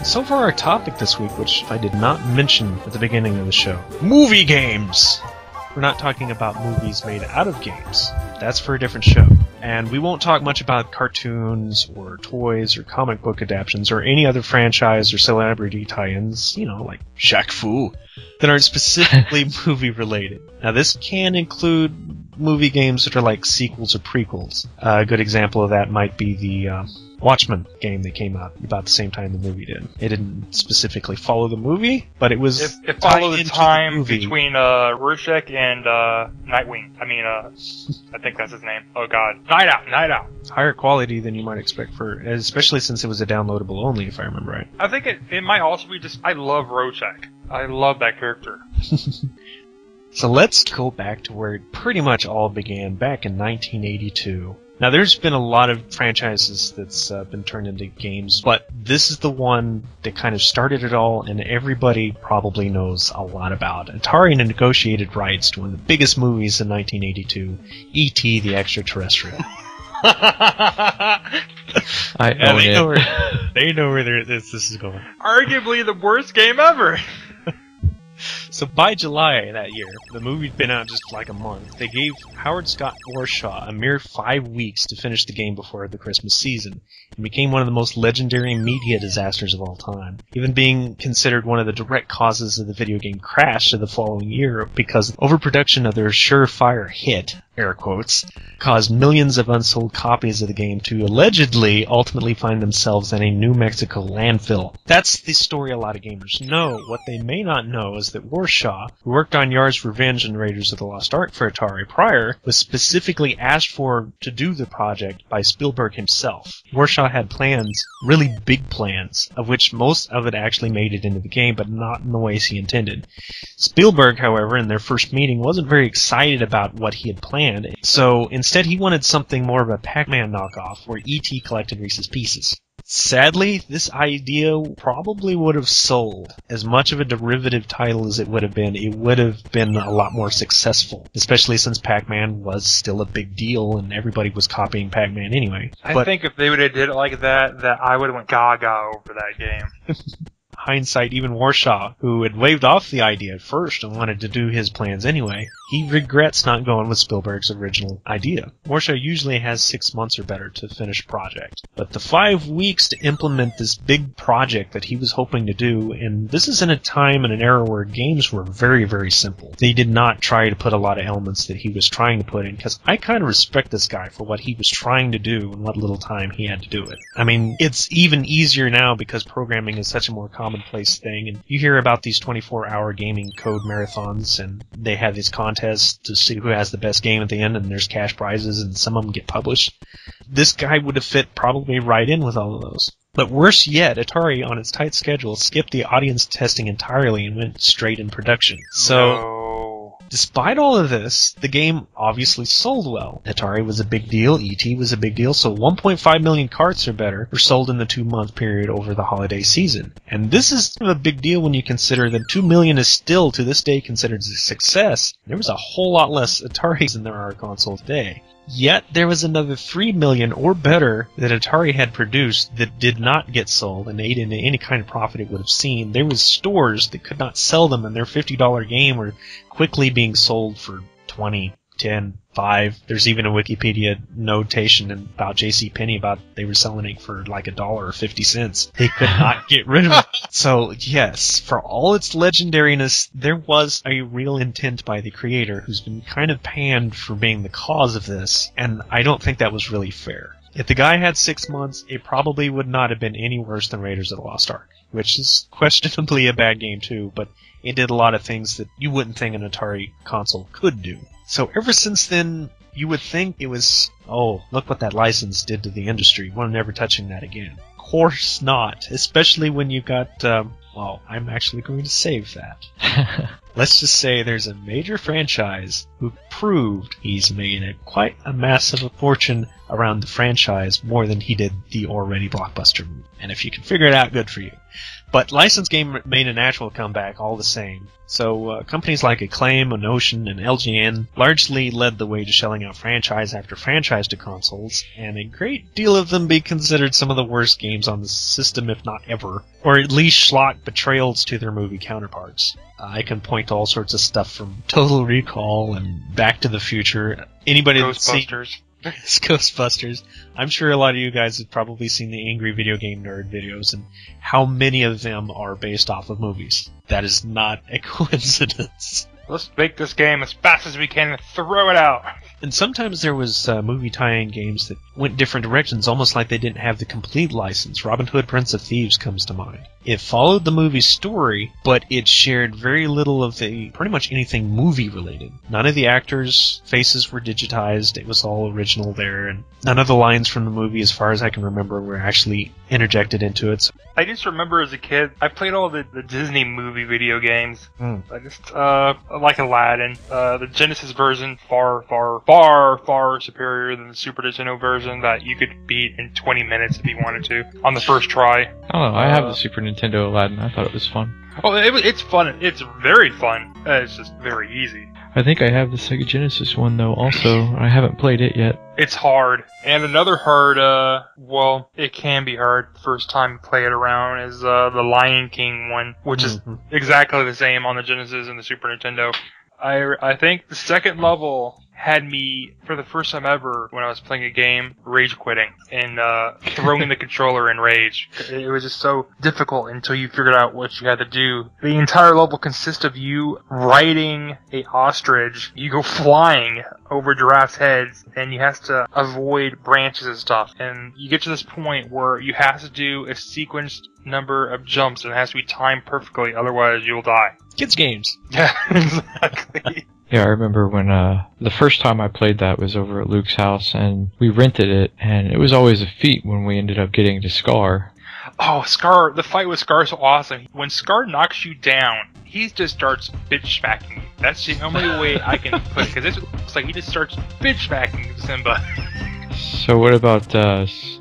So for our topic this week, which I did not mention at the beginning of the show, movie games! We're not talking about movies made out of games. That's for a different show. And we won't talk much about cartoons or toys or comic book adaptations or any other franchise or celebrity tie-ins, like Shaq Fu, that aren't specifically movie-related. Now, this can include movie games that are like sequels or prequels. A good example of that might be the Watchmen game that came out about the same time the movie did. It didn't specifically follow the movie, but it was It followed the time movie. between Rorschach and Nightwing. I think that's his name. Oh god. Night Out. Higher quality than you might expect especially since it was a downloadable only, if I remember right. I think it might also be just, I love Rorschach. I love that character. So let's go back to where it pretty much all began, back in 1982. Now, there's been a lot of franchises that's been turned into games, but this is the one that kind of started it all, and everybody probably knows a lot about. Atari negotiated rights to one of the biggest movies in 1982, E.T. the Extraterrestrial. They know where this is going. Arguably the worst game ever. So by July that year, the movie'd been out just like a month, they gave Howard Scott Warshaw a mere 5 weeks to finish the game before the Christmas season, and became one of the most legendary media disasters of all time, even being considered one of the direct causes of the video game crash of the following year, because overproduction of their surefire hit, air quotes, caused millions of unsold copies of the game to allegedly ultimately find themselves in a New Mexico landfill. That's the story a lot of gamers know. What they may not know is that Warshaw, who worked on Yar's Revenge and Raiders of the Lost Ark for Atari prior, was specifically asked for to do the project by Spielberg himself. Warshaw had plans, really big plans, of which most of it actually made it into the game, but not in the ways he intended. Spielberg, however, in their first meeting, wasn't very excited about what he had planned, so instead he wanted something more of a Pac-Man knockoff, where E.T. collected Reese's Pieces. Sadly, this idea probably would have sold. As much of a derivative title as it would have been a lot more successful, especially since Pac-Man was still a big deal and everybody was copying Pac-Man anyway. I think if they would have did it like that I would have went gaga over that game. Hindsight, even Warshaw, who had waved off the idea at first and wanted to do his plans anyway, he regrets not going with Spielberg's original idea. Warshaw usually has 6 months or better to finish a project, but the 5 weeks to implement this big project that he was hoping to do, and this is in a time and an era where games were very, very simple. They did not try to put a lot of elements that he was trying to put in, because I kind of respect this guy for what he was trying to do and what little time he had to do it. I mean, it's even easier now because programming is such a more commonplace thing, and you hear about these 24-hour gaming code marathons, and they have these contests to see who has the best game at the end, and there's cash prizes, and some of them get published. This guy would have fit probably right in with all of those. But worse yet, Atari, on its tight schedule, skipped the audience testing entirely and went straight in production. Despite all of this, the game obviously sold well. Atari was a big deal, E.T. was a big deal, so 1.5 million carts or better were sold in the 2-month period over the holiday season. And this is a big deal when you consider that 2 million is still, to this day, considered a success. There was a whole lot less Ataris than there are consoles today. Yet, there was another 3 million or better that Atari had produced that did not get sold and ate into any kind of profit it would have seen. There was stores that could not sell them, and their $50 game were quickly being sold for 20, 10, 5. There's even a Wikipedia notation about JCPenney about they were selling it for like $1 or 50 cents. They could not get rid of it. So, yes, for all its legendariness, there was a real intent by the creator who's been kind of panned for being the cause of this, and I don't think that was really fair. If the guy had 6 months, it probably would not have been any worse than Raiders of the Lost Ark, which is questionably a bad game too, but it did a lot of things that you wouldn't think an Atari console could do. So ever since then, you would think it was, oh, look what that license did to the industry. We're never touching that again. Of course not, especially when you've got, well, I'm actually going to save that. Let's just say there's a major franchise who proved he's made quite a massive fortune around the franchise more than he did the already blockbuster movie. And if you can figure it out, good for you. But licensed game made a natural comeback all the same. So companies like Acclaim, Onocean, and LGN largely led the way to shelling out franchise after franchise to consoles, and a great deal of them be considered some of the worst games on the system, if not ever, or at least schlock betrayals to their movie counterparts. I can point to all sorts of stuff from Total Recall and Back to the Future. Anybody that's seen Ghostbusters. I'm sure a lot of you guys have probably seen the Angry Video Game Nerd videos, and how many of them are based off of movies. That is not a coincidence. Let's make this game as fast as we can and throw it out. And sometimes there was movie tie-in games that went different directions, almost like they didn't have the complete license. Robin Hood, Prince of Thieves comes to mind. It followed the movie's story, but it shared very little of pretty much anything movie-related. None of the actors' faces were digitized. It was all original there, and none of the lines from the movie, as far as I can remember, were actually interjected into it. I just remember as a kid, I played all the Disney movie video games. I just, like Aladdin. The Genesis version, far superior than the Super Nintendo version that you could beat in 20 minutes if you wanted to, on the first try. I don't know, I have the Super Nintendo Aladdin. I thought it was fun. Oh, it's fun. It's very fun. It's just very easy. I think I have the Sega Genesis one, though, also. I haven't played it yet. It's hard. And another hard, well, it can be hard first time you play it around, is the Lion King one, which is exactly the same on the Genesis and the Super Nintendo. I think the second level had me, for the first time ever, when I was playing a game, rage quitting and throwing the controller in rage. It was just so difficult until you figured out what you had to do. The entire level consists of you riding a ostrich. You go flying over giraffes' heads, and you have to avoid branches and stuff. And you get to this point where you have to do a sequenced number of jumps, and it has to be timed perfectly, otherwise you'll die. Kids games. Yeah, exactly. Yeah, I remember when the first time I played that was over at Luke's house, and we rented it, and it was always a feat when we ended up getting to Scar. Oh, Scar, the fight with Scar is so awesome. When Scar knocks you down, he just starts bitch smacking you. That's the only way I can put it, because it's like he just starts bitch smacking Simba. So what about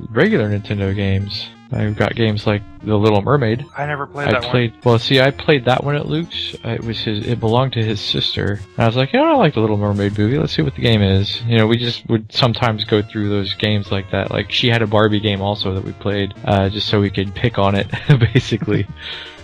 regular Nintendo games? I've got games like The Little Mermaid. I never played that one. Well, see, I played that one at Luke's. It belonged to his sister. And I was like, I like The Little Mermaid movie. Let's see what the game is. You know, we just would sometimes go through those games like that. Like, she had a Barbie game also that we played, just so we could pick on it, basically.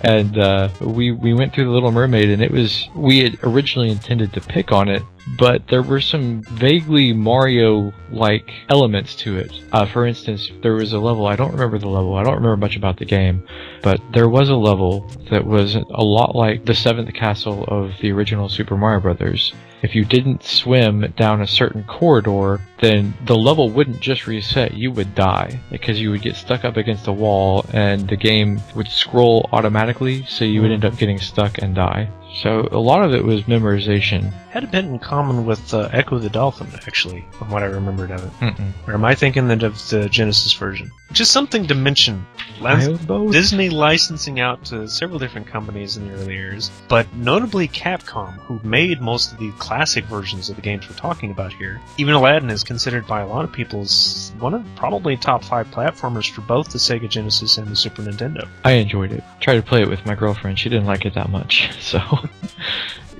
And we went through The Little Mermaid, and we had originally intended to pick on it, but there were some vaguely Mario-like elements to it. For instance, there was a level, I don't remember the level, I don't remember much about the game, but there was a level that was a lot like the 7th castle of the original Super Mario Bros. If you didn't swim down a certain corridor, then the level wouldn't just reset, you would die. Because you would get stuck up against a wall, and the game would scroll automatically, so you would end up getting stuck and die. So a lot of it was memorization. Had a bit in common with Echo the Dolphin, actually, from what I remembered of it. Or am I thinking of the Genesis version? Just something to mention. Disney licensing out to several different companies in the early years, but notably Capcom, who made most of the classic versions of the games we're talking about here. Even Aladdin is considered by a lot of people as one of probably top 5 platformers for both the Sega Genesis and the Super Nintendo. I enjoyed it. Tried to play it with my girlfriend. She didn't like it that much, so...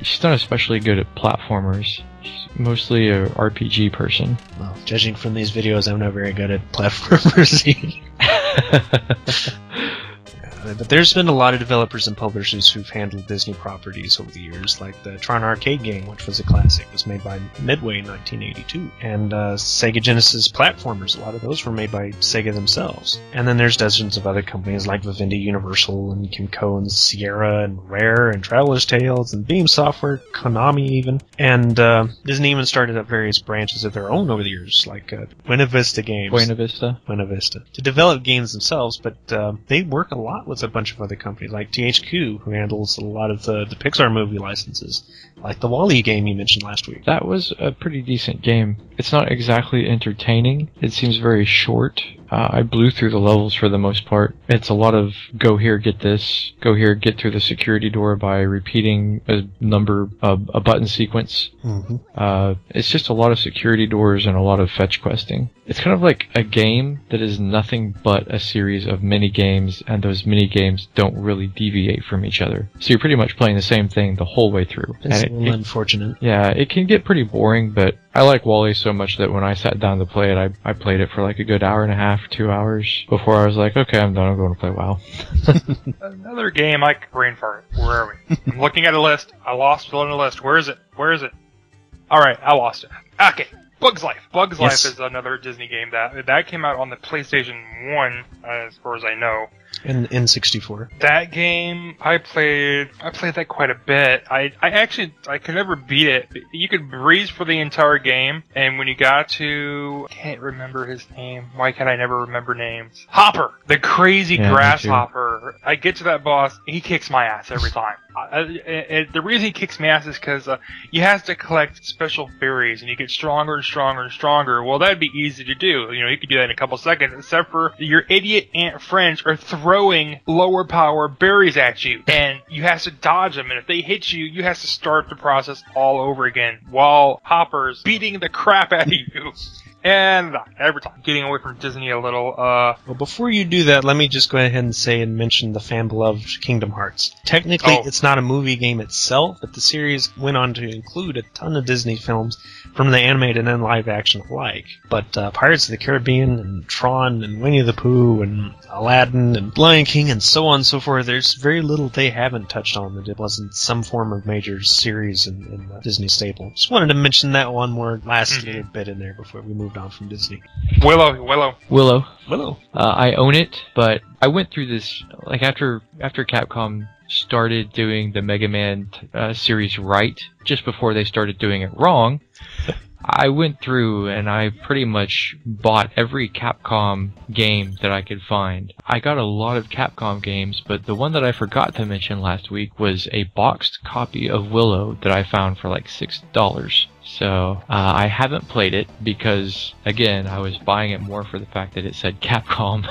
She's not especially good at platformers. She's mostly a RPG person. Well, judging from these videos, I'm not very good at platformers either. But there's been a lot of developers and publishers who've handled Disney properties over the years, like the Tron arcade game, which was a classic. It was made by Midway in 1982. And Sega Genesis platformers, a lot of those were made by Sega themselves. And then there's dozens of other companies like Vivendi, Universal, and Kimco, and Sierra, and Rare, and Traveler's Tales, and Beam Software, Konami even. And Disney even started up various branches of their own over the years, like Buena Vista Games. Buena Vista. To develop games themselves, but they work a lot with a bunch of other companies like THQ, who handles a lot of the Pixar movie licenses, like the WALL-E game you mentioned last week. That was a pretty decent game. It's not exactly entertaining. It seems very short, I blew through the levels for the most part. It's a lot of go here, get this, go here, get through the security door by repeating a button sequence. It's just a lot of security doors and a lot of fetch questing. It's kind of like a game that is nothing but a series of mini games, and those mini games don't really deviate from each other. So you're pretty much playing the same thing the whole way through. It's unfortunate. Yeah, it can get pretty boring, but I like Wally so much that when I sat down to play it, I played it for like a good hour and a half, 2 hours, before I was like, okay, I'm done, I'm going to play WoW. Another game I could brain fart. Where are we? I'm looking at a list. I lost it on the list. Where is it? Where is it? Alright, I lost it. Okay. Bugs Life. Bugs Life is another Disney game that came out on the PlayStation 1, as far as I know. In N64. That game, I played that quite a bit. I could never beat it. You could breeze for the entire game, and when you got to, I can't remember his name. Why can I never remember names? Hopper! The crazy grasshopper. I get to that boss, he kicks my ass every time. The reason he kicks my ass is because you have to collect special berries, and you get stronger and stronger and stronger. Well, that'd be easy to do. You know, you could do that in a couple seconds, except for your idiot ant friends are throwing lower power berries at you, and you have to dodge them, and if they hit you, you have to start the process all over again, while Hopper's beating the crap out of you. And every time. Getting away from Disney a little, Well, before you do that, let me just go ahead and say and mention the fan-beloved Kingdom Hearts. Technically, it's not a movie game itself, but the series went on to include a ton of Disney films from the animated and live-action alike. But Pirates of the Caribbean, and Tron, and Winnie the Pooh, and Aladdin, and Lion King, and so on and so forth, there's very little they haven't touched on that it wasn't some form of major series in the Disney staple. Just wanted to mention that one more last little bit in there before we moved on from Disney. Willow. I own it, but I went through this, like, after Capcom started doing the Mega Man series right, just before they started doing it wrong, I went through and I pretty much bought every Capcom game that I could find. I got a lot of Capcom games, but the one that I forgot to mention last week was a boxed copy of Willow that I found for like $6. So, I haven't played it because, again, I was buying it more for the fact that it said Capcom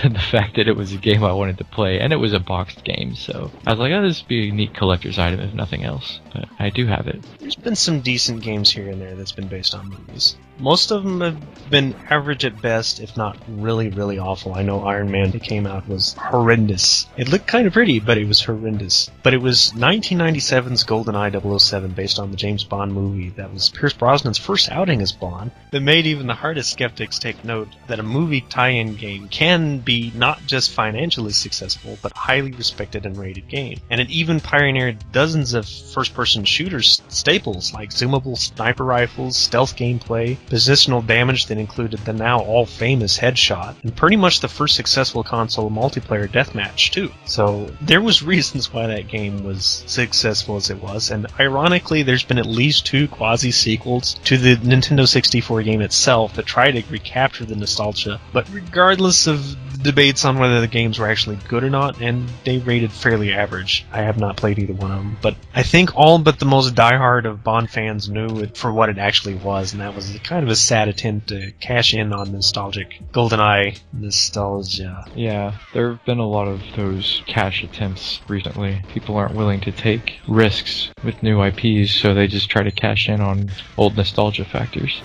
than the fact that it was a game I wanted to play, and it was a boxed game, so I was like, oh, this would be a neat collector's item if nothing else, but I do have it. There's been some decent games here and there that's been based on movies. Most of them have been average at best, if not really, really awful. I know Iron Man that came out was horrendous. It looked kind of pretty, but it was horrendous. But it was 1997's GoldenEye 007 based on the James Bond movie that was Pierce Brosnan's first outing as Bond that made even the hardest skeptics take note that a movie tie-in game can be not just financially successful, but highly respected and rated game. And it even pioneered dozens of first-person shooters staples like zoomable sniper rifles, stealth gameplay, positional damage that included the now all-famous headshot, and pretty much the first successful console multiplayer deathmatch, too. So there was reasons why that game was successful as it was, and ironically, there's been at least 2 quasi-sequels to the Nintendo 64 game itself that try to recapture the nostalgia, but regardless of debates on whether the games were actually good or not, and they rated fairly average. I have not played either one of them, but I think all but the most diehard of Bond fans knew it for what it actually was, and that was kind of a sad attempt to cash in on nostalgic GoldenEye nostalgia. Yeah, there have been a lot of those cash attempts recently. People aren't willing to take risks with new IPs, so they just try to cash in on old nostalgia factors.